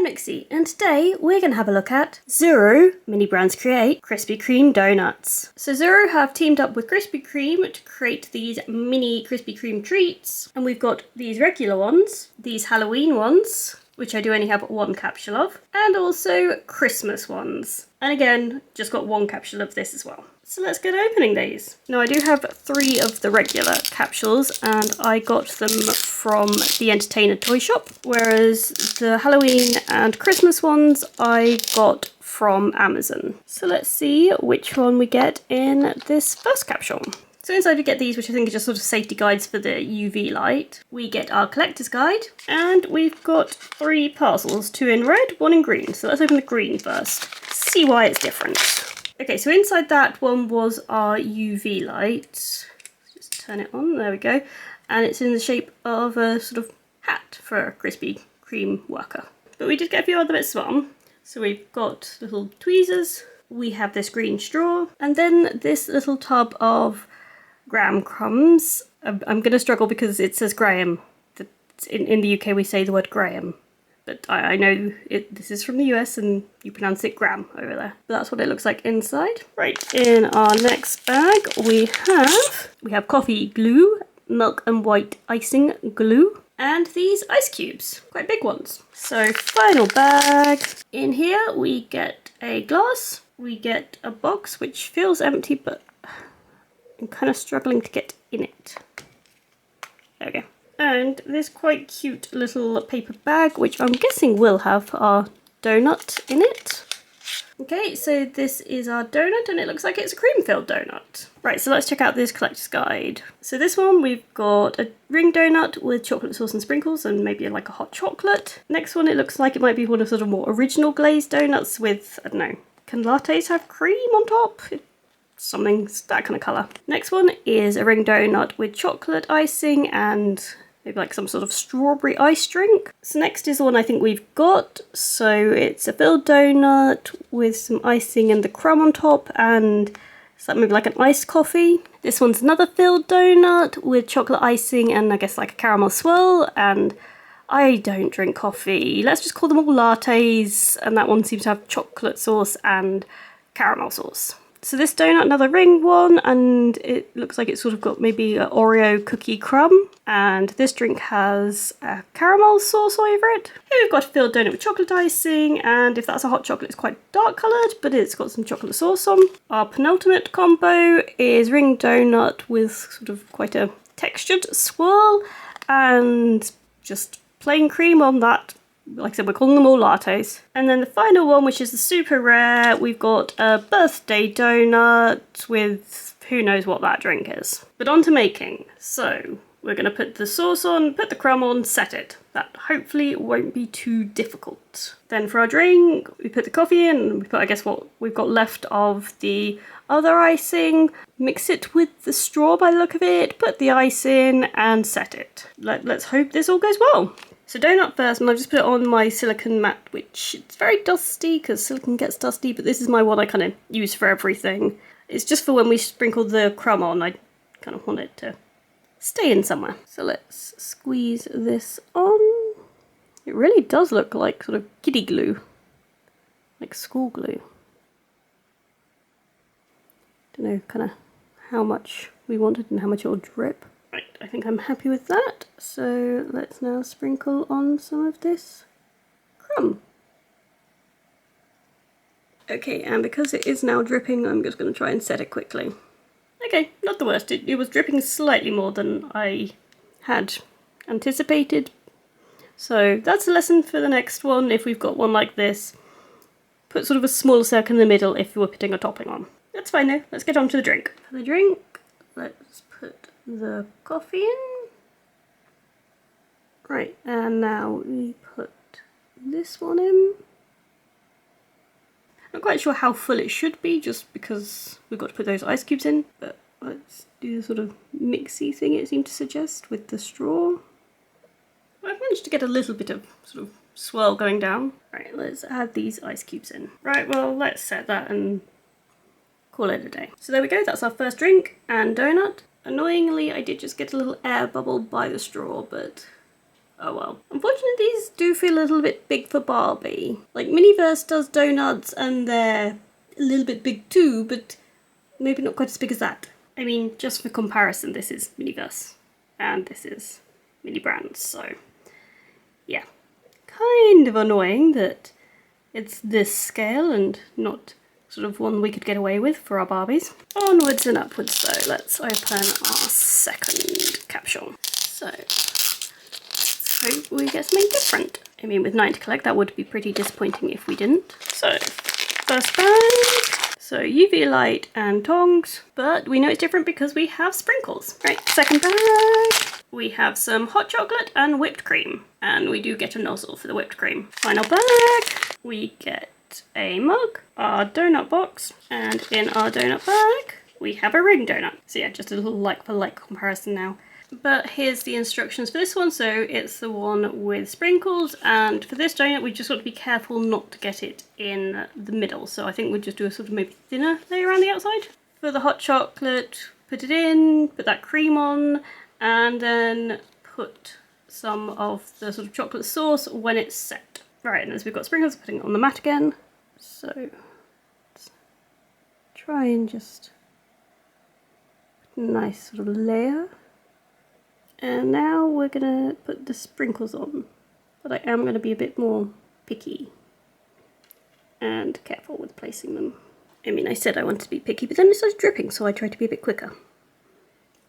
Mixie, and today we're going to have a look at Zuru Mini Brands Create Krispy Kreme Doughnuts. So Zuru have teamed up with Krispy Kreme to create these mini Krispy Kreme treats, and we've got these regular ones, these Halloween ones, which I do only have one capsule of, and also Christmas ones. And again, just got one capsule of this as well. So let's get opening these. Now I do have 3 of the regular capsules and I got them from the Entertainer toy shop, whereas the Halloween and Christmas ones I got from Amazon. So let's see which one we get in this first capsule. So inside we get these, which I think are just sort of safety guides for the UV light. We get our collector's guide, and we've got 3 parcels, 2 in red, 1 in green. So let's open the green first, see why it's different. Okay, so inside that one was our UV light. Just turn it on, there we go. And it's in the shape of a sort of hat for a Krispy Kreme worker. But we did get a few other bits as well. So we've got little tweezers, we have this green straw, and then this little tub of graham crumbs. I'm going to struggle because it says Graham. In the UK we say the word Graham. But I know this is from the US and you pronounce it Graham over there. But that's what it looks like inside. Right, in our next bag we have coffee glue, milk and white icing glue, and these ice cubes, quite big ones. So final bag. In here we get a glass, we get a box which feels empty, but I'm kind of struggling to get in it. There we go. And this quite cute little paper bag, which I'm guessing will have our donut in it. Okay, so this is our donut, and it looks like it's a cream-filled donut. Right, so let's check out this collector's guide. So this one, we've got a ring donut with chocolate sauce and sprinkles, and maybe like a hot chocolate. Next one, it looks like it might be one of sort of more original glazed donuts with, I don't know, can lattes have cream on top? Something that kind of colour. Next one is a ring donut with chocolate icing and maybe like some sort of strawberry ice drink. So next is the one I think we've got. So it's a filled donut with some icing and the crumb on top, and it's like maybe like an iced coffee. This one's another filled donut with chocolate icing and I guess like a caramel swirl, and I don't drink coffee. Let's just call them all lattes, and that one seems to have chocolate sauce and caramel sauce. So this donut, another ring one, and it looks like it's sort of got maybe an Oreo cookie crumb. And this drink has a caramel sauce over it. Here we've got a filled donut with chocolate icing, and if that's a hot chocolate, it's quite dark coloured, but it's got some chocolate sauce on. Our penultimate combo is ring donut with sort of quite a textured swirl, and just plain cream on that. Like I said, we're calling them all lattes. And then the final one, which is the super rare, we've got a birthday donut with who knows what that drink is. But on to making. So we're going to put the sauce on, put the crumb on, set it. That hopefully won't be too difficult. Then for our drink, we put the coffee in, we put I guess what we've got left of the other icing, mix it with the straw by the look of it, put the ice in and set it. Let's hope this all goes well. So donut first, and I've just put it on my silicone mat, which it's very dusty because silicone gets dusty, but this is my one I kind of use for everything. It's just for when we sprinkle the crumb on, I kind of want it to stay in somewhere. So let's squeeze this on. It really does look like sort of kiddie glue, like school glue. Don't know kind of how much we wanted and how much it will drip. Right, I think I'm happy with that. So let's now sprinkle on some of this crumb. Okay, and because it is now dripping, I'm just going to try and set it quickly. Okay, not the worst. It was dripping slightly more than I had anticipated. So that's a lesson for the next one. If we've got one like this, put sort of a smaller circle in the middle if you were putting a topping on. That's fine though. Let's get on to the drink. For the drink, let's put the coffee in. Right, and now we put this one in. Not quite sure how full it should be, just because we've got to put those ice cubes in, but let's do the sort of mixy thing it seemed to suggest with the straw. I've managed to get a little bit of sort of swirl going down. Right, let's add these ice cubes in. Right, well, let's set that and call it a day. So there we go, that's our first drink and donut. Annoyingly, I did just get a little air bubble by the straw, but oh well. Unfortunately, these do do feel a little bit big for Barbie. Like Miniverse does donuts and they're a little bit big too, but maybe not quite as big as that. I mean, just for comparison, this is Miniverse and this is Mini Brands, so yeah. Kind of annoying that it's this scale and not sort of one we could get away with for our Barbies. Onwards and upwards, so let's open our second capsule. So hope we get something different. I mean, with 9 to collect, that would be pretty disappointing if we didn't. So, first bag. So, UV light and tongs, but we know it's different because we have sprinkles. Right, second bag. We have some hot chocolate and whipped cream, and we do get a nozzle for the whipped cream. Final bag. We get a mug, our donut box, and in our donut bag, we have a ring donut. So yeah, just a little like for like comparison now. But here's the instructions for this one. So it's the one with sprinkles, and for this donut we just got to be careful not to get it in the middle. So I think we'll just do a sort of maybe thinner layer around the outside. For the hot chocolate, put it in, put that cream on, and then put some of the sort of chocolate sauce when it's set. Right, and as we've got sprinkles, putting it on the mat again. So let's try and just put a nice sort of layer. And now we're gonna put the sprinkles on, but I am gonna be a bit more picky and careful with placing them. I mean, I said I wanted to be picky, but then it started dripping, so I tried to be a bit quicker.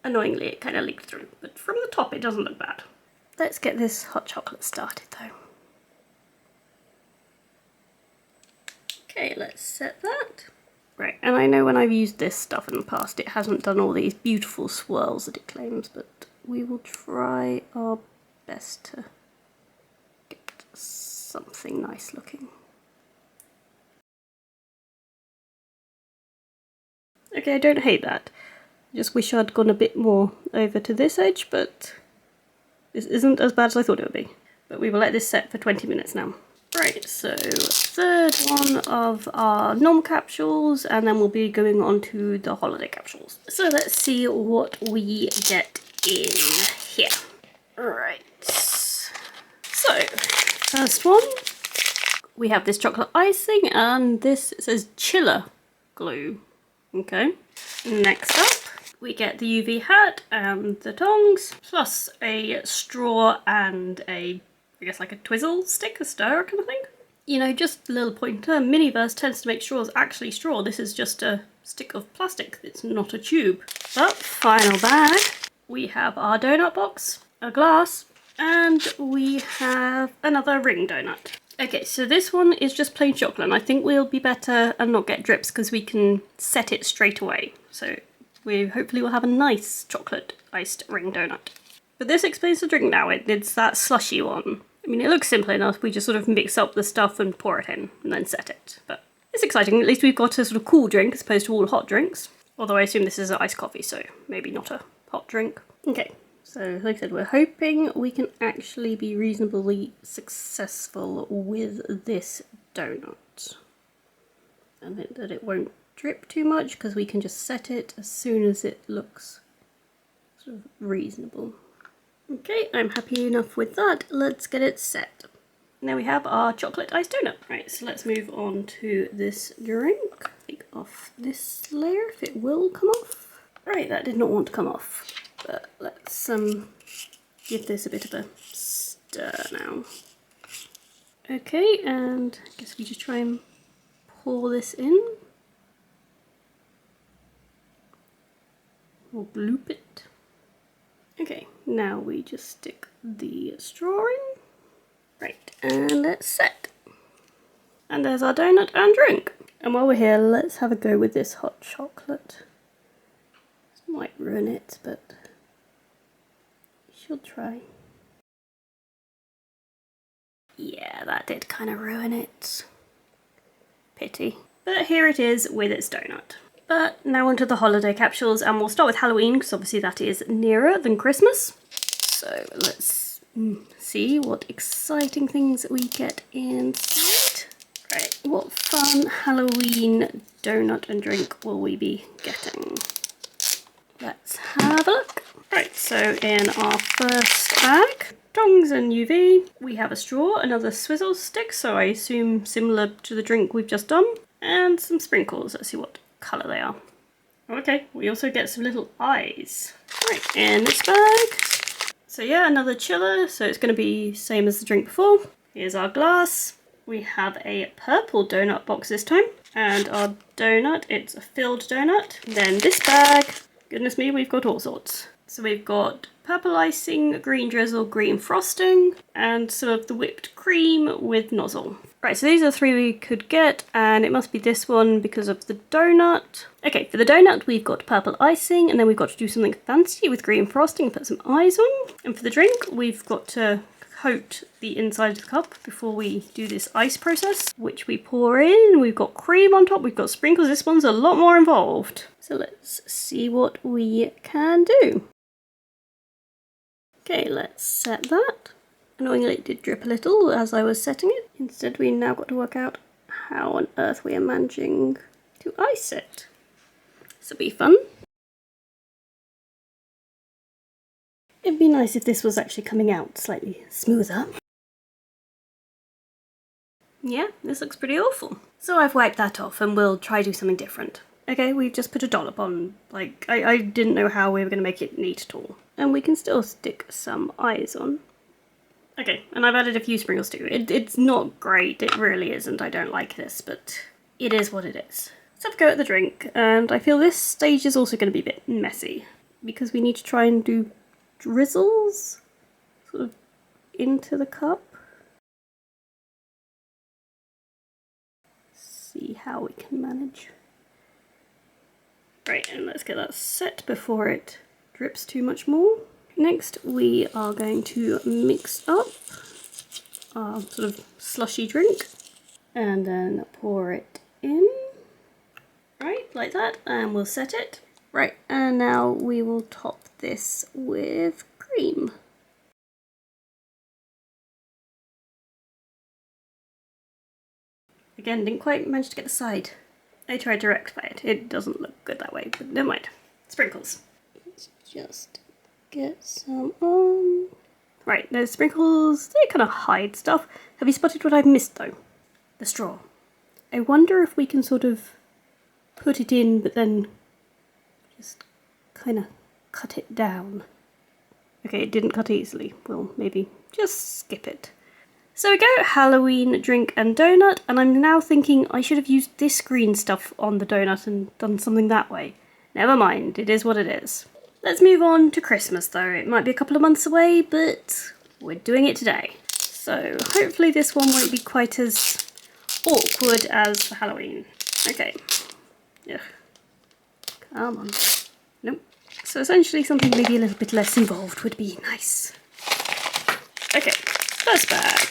Annoyingly, it kind of leaked through, but from the top it doesn't look bad. Let's get this hot chocolate started though. Okay, let's set that. Right, and I know when I've used this stuff in the past, it hasn't done all these beautiful swirls that it claims, but we will try our best to get something nice looking. Okay, I don't hate that. I just wish I'd gone a bit more over to this edge, but this isn't as bad as I thought it would be. But we will let this set for 20 minutes now. Right, so third one of our normal capsules, and then we'll be going on to the holiday capsules. So let's see what we get in here. Right, so first one, we have this chocolate icing, and this says chiller glue. Okay, next up, we get the UV hat and the tongs, plus a straw and a, I guess like a twizzle stick, a stir kind of thing. You know, just a little pointer, Miniverse tends to make straws actually straw. This is just a stick of plastic, it's not a tube. But final bag, we have our donut box, a glass, and we have another ring donut. Okay, so this one is just plain chocolate, and I think we'll be better and not get drips because we can set it straight away. So we hopefully will have a nice chocolate iced ring donut. But this explains the drink now, it's that slushy one. I mean, it looks simple enough, we just sort of mix up the stuff and pour it in, and then set it. But it's exciting, at least we've got a sort of cool drink as opposed to all hot drinks. Although I assume this is an iced coffee, so maybe not a hot drink. Okay, so like I said, we're hoping we can actually be reasonably successful with this donut. And that it won't drip too much, because we can just set it as soon as it looks sort of reasonable. Okay, I'm happy enough with that. Let's get it set. Now we have our chocolate iced donut. Right, so let's move on to this drink. Take off this layer if it will come off. Right, that did not want to come off. But let's give this a bit of a stir now. Okay, and I guess we just try and pour this in. Or bloop it. Okay, now we just stick the straw in. Right, and let's set. And there's our donut and drink. And while we're here, let's have a go with this hot chocolate. This might ruin it, but we shall try. Yeah, that did kind of ruin it. Pity. But here it is with its donut. But now onto the holiday capsules, and we'll start with Halloween because obviously that is nearer than Christmas. So let's see what exciting things we get inside. Right, what fun Halloween donut and drink will we be getting? let's have a look. Right, so in our first bag, tongs and UV, we have a straw, another swizzle stick, so I assume similar to the drink we've just done, and some sprinkles. Let's see what colour they are. Okay, we also get some little eyes. Right, in this bag. So yeah, another chiller, so it's going to be same as the drink before. Here's our glass. We have a purple donut box this time, and our donut, it's a filled donut. Then this bag, goodness me, we've got all sorts. So we've got purple icing, green drizzle, green frosting, and some of the whipped cream with nozzle. Right, so these are the three we could get, and it must be this one because of the donut. Okay, for the donut, we've got purple icing, and then we've got to do something fancy with green frosting and put some eyes on. And for the drink, we've got to coat the inside of the cup before we do this ice process, which we pour in. We've got cream on top, we've got sprinkles. This one's a lot more involved. So let's see what we can do. Okay, let's set that. Annoyingly, it did drip a little as I was setting it. Instead, we now got to work out how on earth we are managing to ice it. This will be fun. It'd be nice if this was actually coming out slightly smoother. Yeah, this looks pretty awful. So I've wiped that off and we'll try do something different. Okay, we've just put a dollop on, like, I didn't know how we were going to make it neat at all. And we can still stick some eyes on. Okay, and I've added a few sprinkles too. It's not great, it really isn't. I don't like this, but it is what it is. Let's have a go at the drink, and I feel this stage is also going to be a bit messy because we need to try and do drizzles sort of into the cup. See how we can manage. Right, and let's get that set before it drips too much more. Next, we are going to mix up our sort of slushy drink and then pour it in. Right, like that, and we'll set it. Right, and now we will top this with cream. Again, didn't quite manage to get the side. I tried to rectify it. It doesn't look good that way, but never mind. Sprinkles. Let's just get some on. Right, those sprinkles, they kind of hide stuff. Have you spotted what I've missed though? The straw. I wonder if we can sort of put it in, but then just kind of cut it down. Okay, it didn't cut easily. We'll maybe just skip it. So we go Halloween drink and donut, and I'm now thinking I should have used this green stuff on the donut and done something that way. Never mind, it is what it is. Let's move on to Christmas though. It might be a couple of months away, but we're doing it today. So hopefully this one won't be quite as awkward as for Halloween. Okay. Ugh. Come on. Nope. So essentially something maybe a little bit less involved would be nice. Okay, first bag.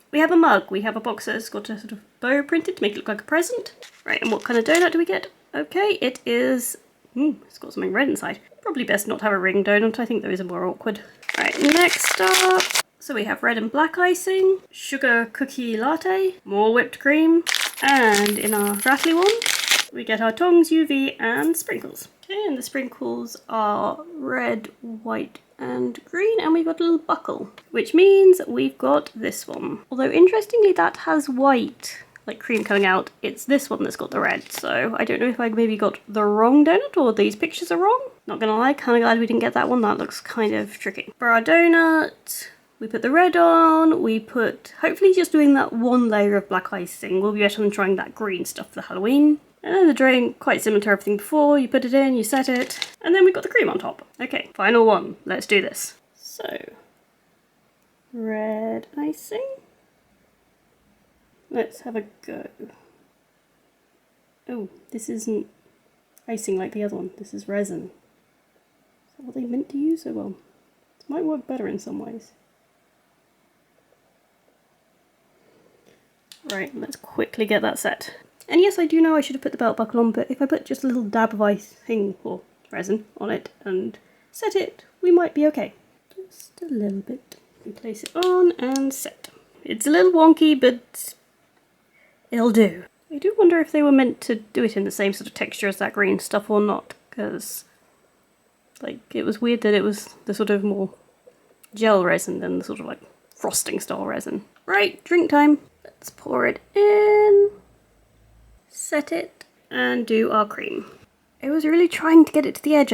We have a mug. We have a box that's got a sort of bow printed to make it look like a present. Right, and what kind of donut do we get? Okay, it is... it's got something red inside. Probably best not have a ring donut. I think those are more awkward. Right, next up. So we have red and black icing, sugar cookie latte, more whipped cream, and in our rattly one, we get our tongs, UV, and sprinkles. Okay, and the sprinkles are red, white, and green, and we've got a little buckle, which means we've got this one. Although interestingly, that has white, like cream coming out. It's this one that's got the red, so I don't know if I maybe got the wrong donut or these pictures are wrong. Not gonna lie, kind of glad we didn't get that one. That looks kind of tricky. For our donut, we put the red on, we put, hopefully just doing that one layer of black icing will be better than trying that green stuff for Halloween. And then the drink, quite similar to everything before, you put it in, you set it, and then we've got the cream on top. Okay, final one, let's do this. So, red icing. Let's have a go. Oh, this isn't icing like the other one, this is resin. Is that what they meant to use? Oh well, this might work better in some ways. Right, let's quickly get that set. And yes, I do know I should have put the belt buckle on, but if I put just a little dab of icing or resin on it and set it, we might be okay. Just a little bit. We place it on and set. It's a little wonky, but it'll do. I do wonder if they were meant to do it in the same sort of texture as that green stuff or not, because Like, it was weird that it was the sort of more gel resin than the sort of like frosting style resin. Right, drink time. Let's pour it in, set it, and do our cream. I was really trying to get it to the edge.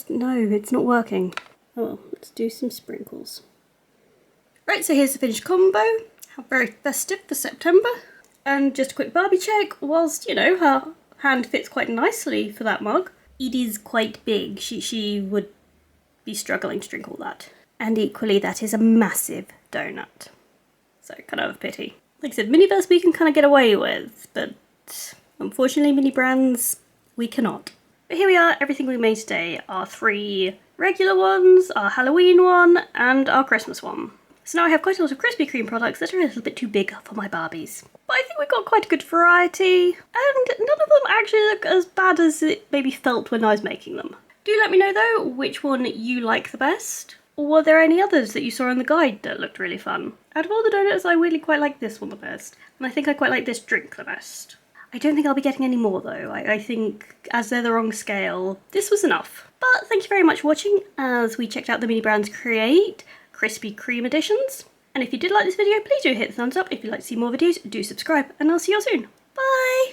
No, it's not working. Oh well, let's do some sprinkles. Right, so here's the finished combo. How very festive for September. And just a quick Barbie check. Whilst, you know, her hand fits quite nicely for that mug, it is quite big. She would be struggling to drink all that. And equally, that is a massive donut. So, kind of a pity. Like I said, Miniverse we can kind of get away with, but unfortunately mini brands, we cannot. But here we are, everything we made today. Our 3 regular ones, our Halloween one, and our Christmas one. So now I have quite a lot of Krispy Kreme products that are a little bit too big for my Barbies. But I think we've got quite a good variety, and none of them actually look as bad as it maybe felt when I was making them. Do let me know though which one you like the best, or were there any others that you saw in the guide that looked really fun? Out of all the donuts, I really quite like this one the best, and I think I quite like this drink the best. I don't think I'll be getting any more though. I think, as they're the wrong scale, this was enough. But thank you very much for watching as we checked out the mini brands create Krispy Kreme editions. And if you did like this video, please do hit the thumbs up. If you'd like to see more videos, do subscribe, and I'll see you all soon. Bye!